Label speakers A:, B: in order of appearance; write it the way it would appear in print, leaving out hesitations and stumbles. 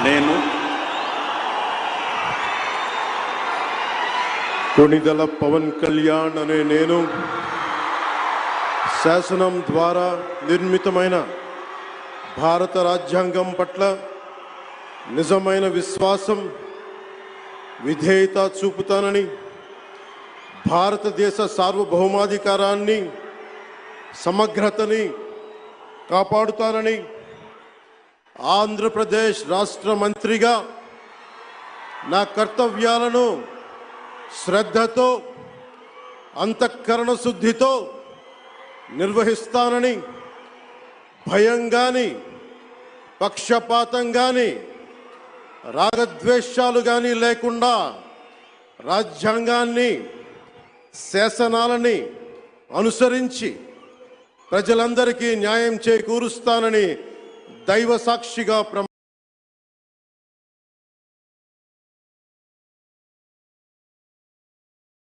A: నేను
B: కొణిదెల పవన్ కళ్యాణ్ అనే నేను శాసనం ద్వారా నిర్మితమైన భారత రాజ్యాంగం పట్ల నిజమైన విశ్వాసం విధేయత చూపుతానని, భారతదేశ సార్వభౌమాధికారాన్ని సమగ్రతని కాపాడుతానని, ఆంధ్రప్రదేశ్ రాష్ట్ర మంత్రిగా నా కర్తవ్యాలను శ్రద్ధతో అంతఃకరణ శుద్ధితో నిర్వహిస్తానని, భయం గాని పక్షపాతం గాని రాగద్వేషాలు గాని లేకుండా రాజ్యాంగాన్ని శాసనాలని అనుసరించి ప్రజలందరికీ న్యాయం చేకూరుస్తానని దైవ సాక్షిగా